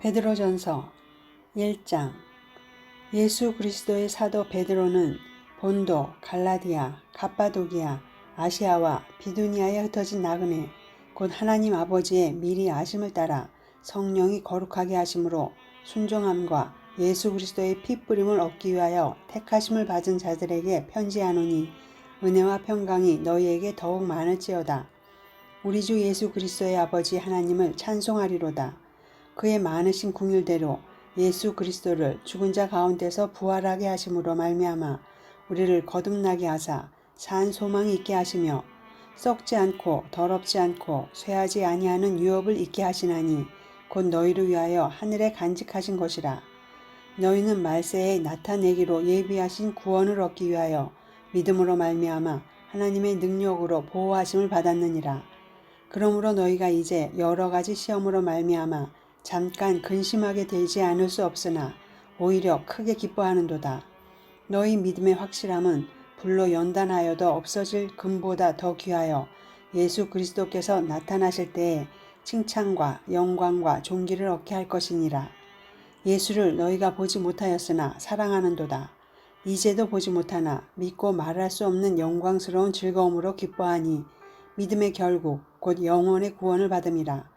베드로전서 1장. 예수 그리스도의 사도 베드로는 본도, 갈라디아, 갑바도기아, 아시아와 비두니아에 흩어진 나그네 곧 하나님 아버지의 미리 아심을 따라 성령이 거룩하게 하심으로 순종함과 예수 그리스도의 피 뿌림을 얻기 위하여 택하심을 받은 자들에게 편지하노니 은혜와 평강이 너희에게 더욱 많을지어다. 우리 주 예수 그리스도의 아버지 하나님을 찬송하리로다. 그의 많으신 긍휼대로 예수 그리스도를 죽은 자 가운데서 부활하게 하심으로 말미암아 우리를 거듭나게 하사 산 소망이 있게 하시며 썩지 않고 더럽지 않고 쇠하지 아니하는 유업을 있게 하시나니 곧 너희를 위하여 하늘에 간직하신 것이라. 너희는 말세에 나타내기로 예비하신 구원을 얻기 위하여 믿음으로 말미암아 하나님의 능력으로 보호하심을 받았느니라. 그러므로 너희가 이제 여러 가지 시험으로 말미암아 잠깐 근심하게 되지 않을 수 없으나 오히려 크게 기뻐하는도다. 너희 믿음의 확실함은 불로 연단하여도 없어질 금보다 더 귀하여 예수 그리스도께서 나타나실 때에 칭찬과 영광과 존귀를 얻게 할 것이니라. 예수를 너희가 보지 못하였으나 사랑하는도다. 이제도 보지 못하나 믿고 말할 수 없는 영광스러운 즐거움으로 기뻐하니 믿음의 결국 곧 영혼의 구원을 받음이라.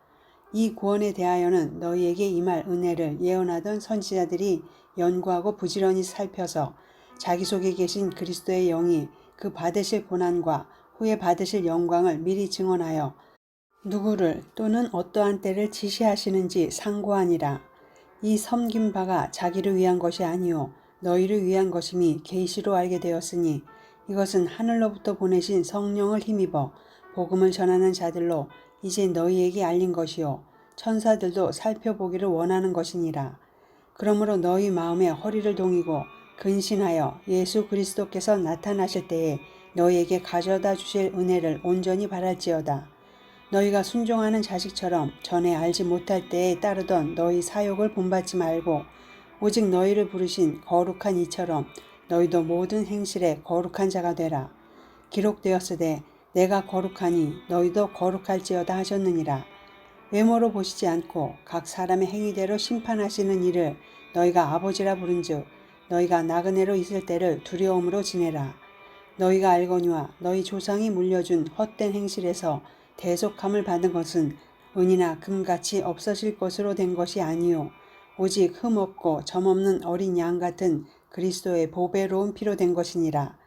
이 구원에 대하여는 너희에게 임할 은혜를 예언하던 선지자들이 연구하고 부지런히 살펴서 자기 속에 계신 그리스도의 영이 그 받으실 고난과 후에 받으실 영광을 미리 증언하여 누구를 또는 어떠한 때를 지시하시는지 상고하니라. 이 섬긴 바가 자기를 위한 것이 아니요 너희를 위한 것임이 계시로 알게 되었으니 이것은 하늘로부터 보내신 성령을 힘입어 복음을 전하는 자들로 이제 너희에게 알린 것이요 천사들도 살펴보기를 원하는 것이니라. 그러므로 너희 마음에 허리를 동이고 근신하여 예수 그리스도께서 나타나실 때에 너희에게 가져다 주실 은혜를 온전히 바랄지어다. 너희가 순종하는 자식처럼 전에 알지 못할 때에 따르던 너희 사욕을 본받지 말고 오직 너희를 부르신 거룩한 이처럼 너희도 모든 행실에 거룩한 자가 되라. 기록되었으되 내가 거룩하니 너희도 거룩할지어다 하셨느니라. 외모로 보시지 않고 각 사람의 행위대로 심판하시는 이를 너희가 아버지라 부른즉 너희가 나그네로 있을 때를 두려움으로 지내라. 너희가 알거니와 너희 조상이 물려준 헛된 행실에서 대속함을 받은 것은 은이나 금같이 없어질 것으로 된 것이 아니요 오직 흠없고 점없는 어린 양 같은 그리스도의 보배로운 피로 된 것이니라.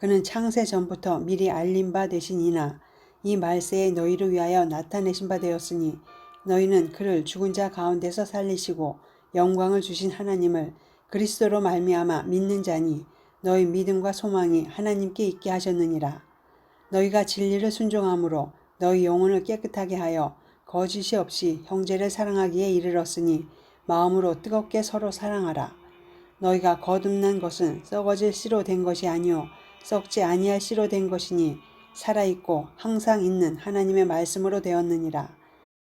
그는 창세 전부터 미리 알린 바 되시니나 이 말세에 너희를 위하여 나타내신 바 되었으니 너희는 그를 죽은 자 가운데서 살리시고 영광을 주신 하나님을 그리스도로 말미암아 믿는 자니 너희 믿음과 소망이 하나님께 있게 하셨느니라. 너희가 진리를 순종함으로 너희 영혼을 깨끗하게 하여 거짓이 없이 형제를 사랑하기에 이르렀으니 마음으로 뜨겁게 서로 사랑하라. 너희가 거듭난 것은 썩어질 씨로 된 것이 아니요 썩지 아니할 씨로 된 것이니 살아있고 항상 있는 하나님의 말씀으로 되었느니라.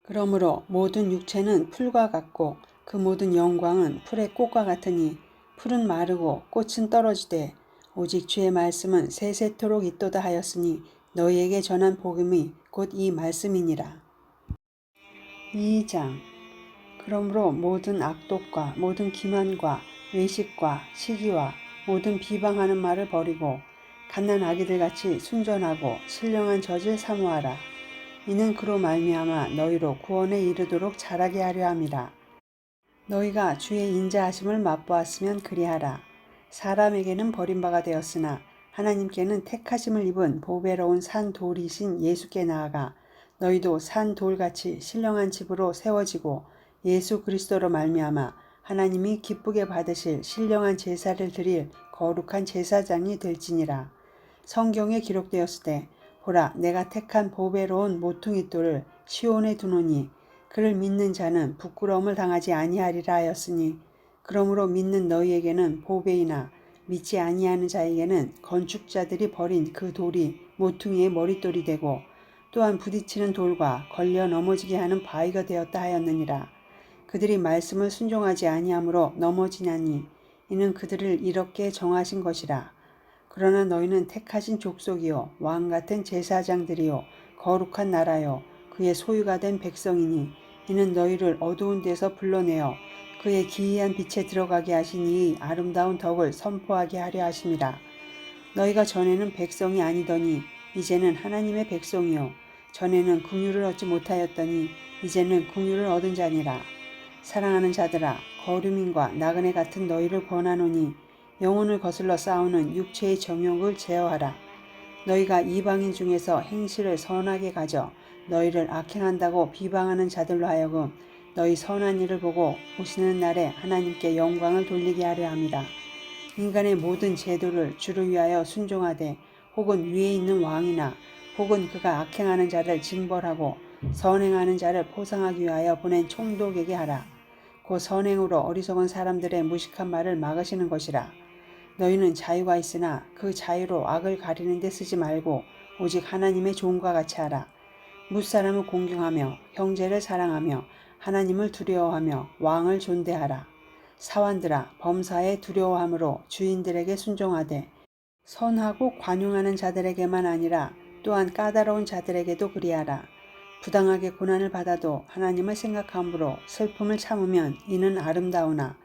그러므로 모든 육체는 풀과 같고 그 모든 영광은 풀의 꽃과 같으니 풀은 마르고 꽃은 떨어지되 오직 주의 말씀은 세세토록 있도다 하였으니 너희에게 전한 복음이 곧 이 말씀이니라. 2장. 그러므로 모든 악독과 모든 기만과 외식과 시기와 모든 비방하는 말을 버리고 갓난 아기들같이 순전하고 신령한 젖을 사모하라. 이는 그로 말미암아 너희로 구원에 이르도록 자라게 하려 함이라. 너희가 주의 인자하심을 맛보았으면 그리하라. 사람에게는 버림바가 되었으나 하나님께는 택하심을 입은 보배로운 산 돌이신 예수께 나아가 너희도 산 돌같이 신령한 집으로 세워지고 예수 그리스도로 말미암아 하나님이 기쁘게 받으실 신령한 제사를 드릴 거룩한 제사장이 될지니라. 성경에 기록되었으되 보라 내가 택한 보배로운 모퉁이 돌을 시온에 두노니 그를 믿는 자는 부끄러움을 당하지 아니하리라 하였으니 그러므로 믿는 너희에게는 보배이나 믿지 아니하는 자에게는 건축자들이 버린 그 돌이 모퉁이의 머릿돌이 되고 또한 부딪히는 돌과 걸려 넘어지게 하는 바위가 되었다 하였느니라. 그들이 말씀을 순종하지 아니하므로 넘어지나니 이는 그들을 이렇게 정하신 것이라. 그러나 너희는 택하신 족속이요 왕같은 제사장들이요 거룩한 나라요 그의 소유가 된 백성이니 이는 너희를 어두운 데서 불러내어 그의 기이한 빛에 들어가게 하신 이 아름다운 덕을 선포하게 하려 하심이라. 너희가 전에는 백성이 아니더니 이제는 하나님의 백성이요 전에는 긍휼을 얻지 못하였더니 이제는 긍휼을 얻은 자니라. 사랑하는 자들아, 거류민과 나그네 같은 너희를 권하노니 영혼을 거슬러 싸우는 육체의 정욕을 제어하라. 너희가 이방인 중에서 행실을 선하게 가져 너희를 악행한다고 비방하는 자들로 하여금 너희 선한 일을 보고 오시는 날에 하나님께 영광을 돌리게 하려 함이라. 인간의 모든 제도를 주를 위하여 순종하되 혹은 위에 있는 왕이나 혹은 그가 악행하는 자를 징벌하고 선행하는 자를 포상하기 위하여 보낸 총독에게 하라. 그 선행으로 어리석은 사람들의 무식한 말을 막으시는 것이라. 너희는 자유가 있으나 그 자유로 악을 가리는 데 쓰지 말고 오직 하나님의 종과 같이 하라. 무사람을 공경하며 형제를 사랑하며 하나님을 두려워하며 왕을 존대하라. 사환들아, 범사에 두려워함으로 주인들에게 순종하되 선하고 관용하는 자들에게만 아니라 또한 까다로운 자들에게도 그리하라. 부당하게 고난을 받아도 하나님을 생각함으로 슬픔을 참으면 이는 아름다우나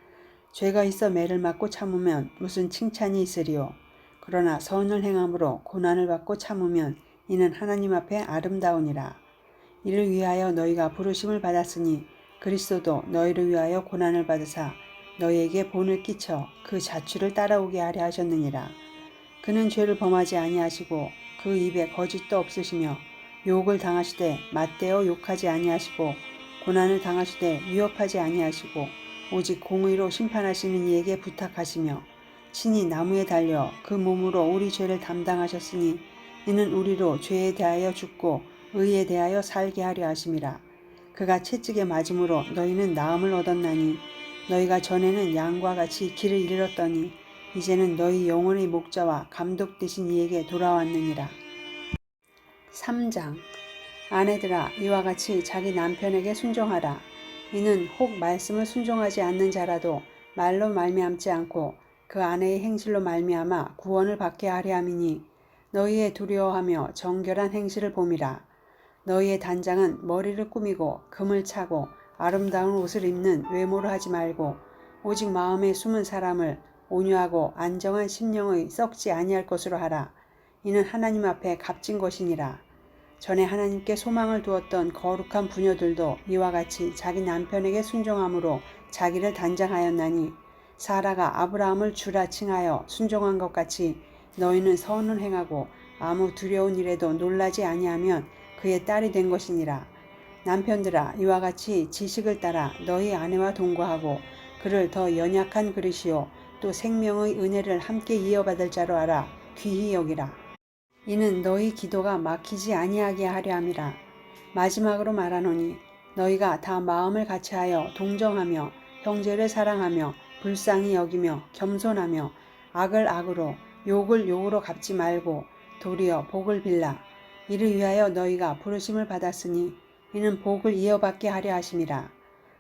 죄가 있어 매를 맞고 참으면 무슨 칭찬이 있으리요. 그러나 선을 행함으로 고난을 받고 참으면 이는 하나님 앞에 아름다우니라. 이를 위하여 너희가 부르심을 받았으니 그리스도도 너희를 위하여 고난을 받으사 너희에게 본을 끼쳐 그 자취를 따라오게 하려 하셨느니라. 그는 죄를 범하지 아니하시고 그 입에 거짓도 없으시며 욕을 당하시되 맞대어 욕하지 아니하시고 고난을 당하시되 위협하지 아니하시고 오직 공의로 심판하시는 이에게 부탁하시며 친히 나무에 달려 그 몸으로 우리 죄를 담당하셨으니 이는 우리로 죄에 대하여 죽고 의에 대하여 살게 하려 하심이라. 그가 채찍에 맞음으로 너희는 나음을 얻었나니 너희가 전에는 양과 같이 길을 잃었더니 이제는 너희 영혼의 목자와 감독 되신 이에게 돌아왔느니라. 3장. 아내들아, 이와 같이 자기 남편에게 순종하라. 이는 혹 말씀을 순종하지 않는 자라도 말로 말미암지 않고 그 아내의 행실로 말미암아 구원을 받게 하려 함이니 너희의 두려워하며 정결한 행실을 봄이라. 너희의 단장은 머리를 꾸미고 금을 차고 아름다운 옷을 입는 외모로 하지 말고 오직 마음에 숨은 사람을 온유하고 안정한 심령의 썩지 아니할 것으로 하라. 이는 하나님 앞에 값진 것이니라. 전에 하나님께 소망을 두었던 거룩한 부녀들도 이와 같이 자기 남편에게 순종함으로 자기를 단장하였나니 사라가 아브라함을 주라 칭하여 순종한 것 같이 너희는 선을 행하고 아무 두려운 일에도 놀라지 아니하면 그의 딸이 된 것이니라. 남편들아, 이와 같이 지식을 따라 너희 아내와 동거하고 그를 더 연약한 그릇이요 또 생명의 은혜를 함께 이어받을 자로 알아 귀히 여기라. 이는 너희 기도가 막히지 아니하게 하려 함이라. 마지막으로 말하노니 너희가 다 마음을 같이하여 동정하며 형제를 사랑하며 불쌍히 여기며 겸손하며 악을 악으로 욕을 욕으로 갚지 말고 도리어 복을 빌라. 이를 위하여 너희가 부르심을 받았으니 이는 복을 이어받게 하려 하심이라.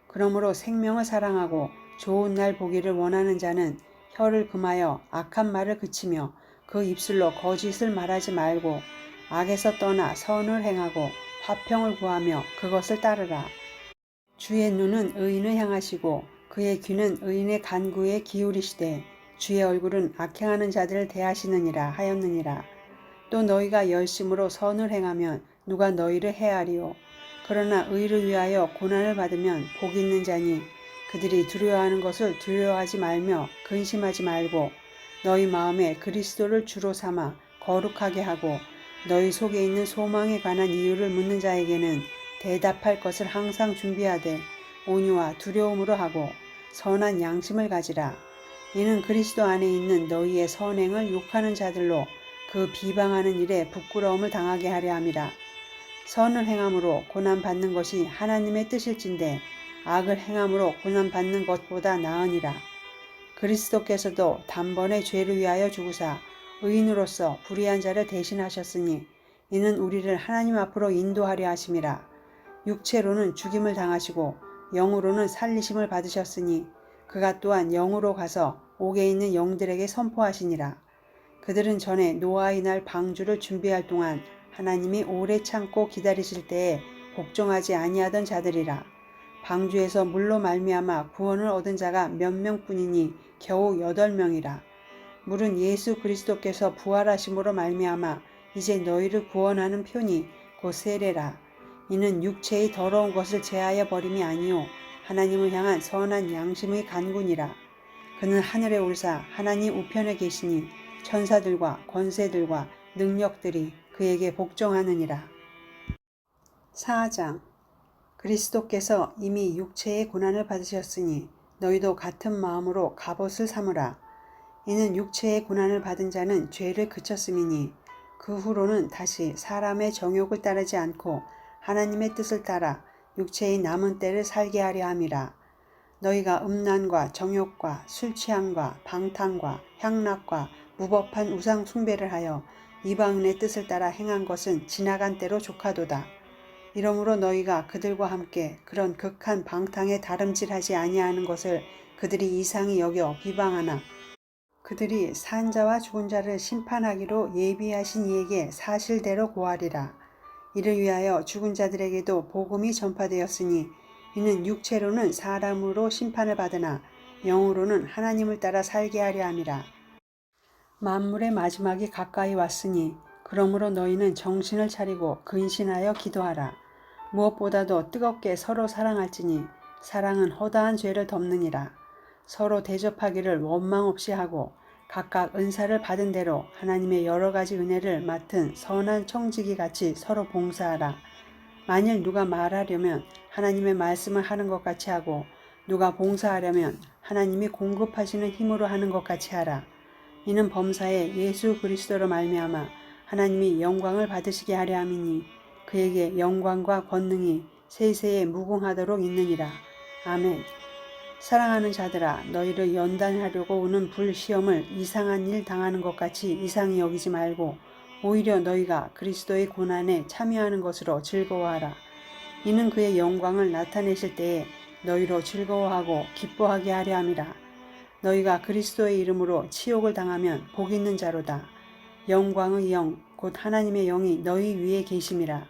그러므로 생명을 사랑하고 좋은 날 보기를 원하는 자는 혀를 금하여 악한 말을 그치며 그 입술로 거짓을 말하지 말고 악에서 떠나 선을 행하고 화평을 구하며 그것을 따르라. 주의 눈은 의인을 향하시고 그의 귀는 의인의 간구에 기울이시되 주의 얼굴은 악행하는 자들을 대하시느니라 하였느니라. 또 너희가 열심으로 선을 행하면 누가 너희를 해하리요. 그러나 의를 위하여 고난을 받으면 복 있는 자니 그들이 두려워하는 것을 두려워하지 말며 근심하지 말고 너희 마음에 그리스도를 주로 삼아 거룩하게 하고 너희 속에 있는 소망에 관한 이유를 묻는 자에게는 대답할 것을 항상 준비하되 온유와 두려움으로 하고 선한 양심을 가지라. 이는 그리스도 안에 있는 너희의 선행을 욕하는 자들로 그 비방하는 일에 부끄러움을 당하게 하려 함이라. 선을 행함으로 고난받는 것이 하나님의 뜻일진데 악을 행함으로 고난받는 것보다 나으니라. 그리스도께서도 단번에 죄를 위하여 죽으사 의인으로서 불의한 자를 대신하셨으니 이는 우리를 하나님 앞으로 인도하려 하심이라. 육체로는 죽임을 당하시고 영으로는 살리심을 받으셨으니 그가 또한 영으로 가서 옥에 있는 영들에게 선포하시니라. 그들은 전에 노아의 날 방주를 준비할 동안 하나님이 오래 참고 기다리실 때에 복종하지 아니하던 자들이라. 방주에서 물로 말미암아 구원을 얻은 자가 몇 명뿐이니 겨우 8명이라. 물은 예수 그리스도께서 부활하심으로 말미암아 이제 너희를 구원하는 표니 곧 세례라. 이는 육체의 더러운 것을 제하여 버림이 아니요 하나님을 향한 선한 양심의 간구니라. 그는 하늘에 올사 하나님 우편에 계시니 천사들과 권세들과 능력들이 그에게 복종하느니라. 4장. 그리스도께서 이미 육체의 고난을 받으셨으니 너희도 같은 마음으로 갑옷을 삼으라. 이는 육체의 고난을 받은 자는 죄를 그쳤음이니 그 후로는 다시 사람의 정욕을 따르지 않고 하나님의 뜻을 따라 육체의 남은 때를 살게 하려 함이라. 너희가 음란과 정욕과 술 취함과 방탕과 향락과 무법한 우상 숭배를 하여 이방인의 뜻을 따라 행한 것은 지나간 때로 족하도다. 이러므로 너희가 그들과 함께 그런 극한 방탕에 다름질하지 아니하는 것을 그들이 이상히 여겨 비방하나 그들이 산 자와 죽은 자를 심판하기로 예비하신 이에게 사실대로 고하리라. 이를 위하여 죽은 자들에게도 복음이 전파되었으니 이는 육체로는 사람으로 심판을 받으나 영으로는 하나님을 따라 살게 하려 함이라. 만물의 마지막이 가까이 왔으니 그러므로 너희는 정신을 차리고 근신하여 기도하라. 무엇보다도 뜨겁게 서로 사랑할지니 사랑은 허다한 죄를 덮느니라. 서로 대접하기를 원망 없이 하고 각각 은사를 받은 대로 하나님의 여러 가지 은혜를 맡은 선한 청지기 같이 서로 봉사하라. 만일 누가 말하려면 하나님의 말씀을 하는 것 같이 하고 누가 봉사하려면 하나님이 공급하시는 힘으로 하는 것 같이 하라. 이는 범사에 예수 그리스도로 말미암아 하나님이 영광을 받으시게 하려 함이니 그에게 영광과 권능이 세세에 무궁하도록 있느니라. 아멘. 사랑하는 자들아, 너희를 연단하려고 오는 불시험을 이상한 일 당하는 것 같이 이상히 여기지 말고 오히려 너희가 그리스도의 고난에 참여하는 것으로 즐거워하라. 이는 그의 영광을 나타내실 때에 너희로 즐거워하고 기뻐하게 하려 함이라. 너희가 그리스도의 이름으로 치욕을 당하면 복 있는 자로다. 영광의 영, 곧 하나님의 영이 너희 위에 계심이라.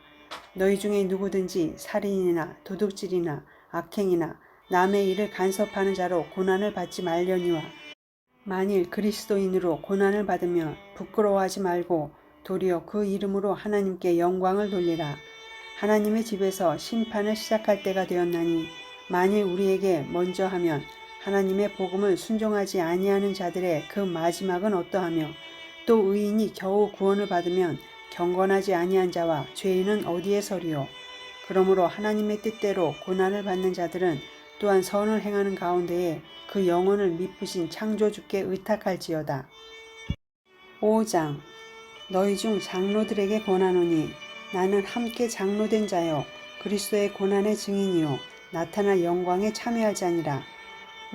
너희 중에 누구든지 살인이나 도둑질이나 악행이나 남의 일을 간섭하는 자로 고난을 받지 말려니와 만일 그리스도인으로 고난을 받으면 부끄러워하지 말고 도리어 그 이름으로 하나님께 영광을 돌리라. 하나님의 집에서 심판을 시작할 때가 되었나니 만일 우리에게 먼저 하면 하나님의 복음을 순종하지 아니하는 자들의 그 마지막은 어떠하며 또 의인이 겨우 구원을 받으면 경건하지 아니한 자와 죄인은 어디에 서리요. 그러므로 하나님의 뜻대로 고난을 받는 자들은 또한 선을 행하는 가운데에 그 영혼을 미쁘신 창조주께 의탁할지어다. 5장. 너희 중 장로들에게 권하노니 나는 함께 장로된 자요 그리스도의 고난의 증인이요 나타날 영광에 참여할 자니라.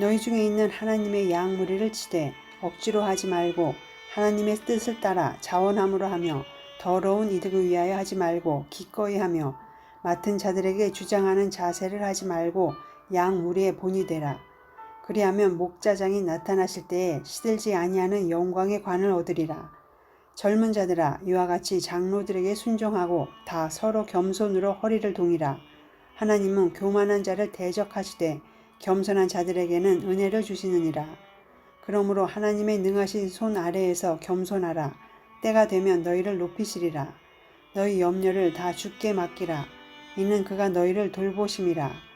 너희 중에 있는 하나님의 양무리를 치되 억지로 하지 말고 하나님의 뜻을 따라 자원함으로 하며 더러운 이득을 위하여 하지 말고 기꺼이 하며 맡은 자들에게 주장하는 자세를 하지 말고 양 무리의 본이 되라. 그리하면 목자장이 나타나실 때에 시들지 아니하는 영광의 관을 얻으리라. 젊은 자들아, 이와 같이 장로들에게 순종하고 다 서로 겸손으로 허리를 동이라. 하나님은 교만한 자를 대적하시되 겸손한 자들에게는 은혜를 주시느니라. 그러므로 하나님의 능하신 손 아래에서 겸손하라. 때가 되면 너희를 높이시리라. 너희 염려를 다 주께 맡기라. 이는 그가 너희를 돌보심이라.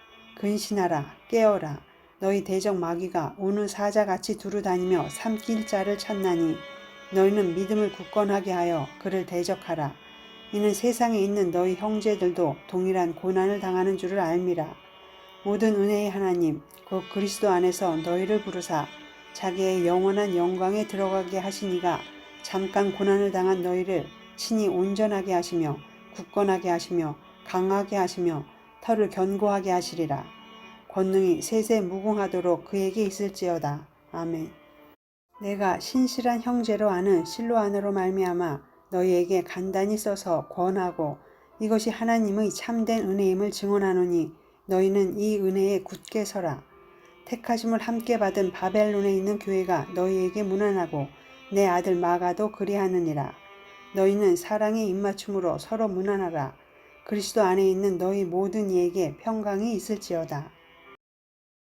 근신하라. 깨어라. 너희 대적 마귀가 우는 사자같이 두루다니며 삼킬 자를 찾나니 너희는 믿음을 굳건하게 하여 그를 대적하라. 이는 세상에 있는 너희 형제들도 동일한 고난을 당하는 줄을 알미라. 모든 은혜의 하나님 곧 그리스도 안에서 너희를 부르사 자기의 영원한 영광에 들어가게 하시니가 잠깐 고난을 당한 너희를 친히 온전하게 하시며 굳건하게 하시며 강하게 하시며 털을 견고하게 하시리라. 권능이 세세 무궁하도록 그에게 있을지어다. 아멘. 내가 신실한 형제로 아는 실로아노로 말미암아 너희에게 간단히 써서 권하고 이것이 하나님의 참된 은혜임을 증언하노니 너희는 이 은혜에 굳게 서라. 택하심을 함께 받은 바벨론에 있는 교회가 너희에게 문안하고 내 아들 마가도 그리하느니라. 너희는 사랑의 입맞춤으로 서로 문안하라. 그리스도 안에 있는 너희 모든 이에게 평강이 있을지어다.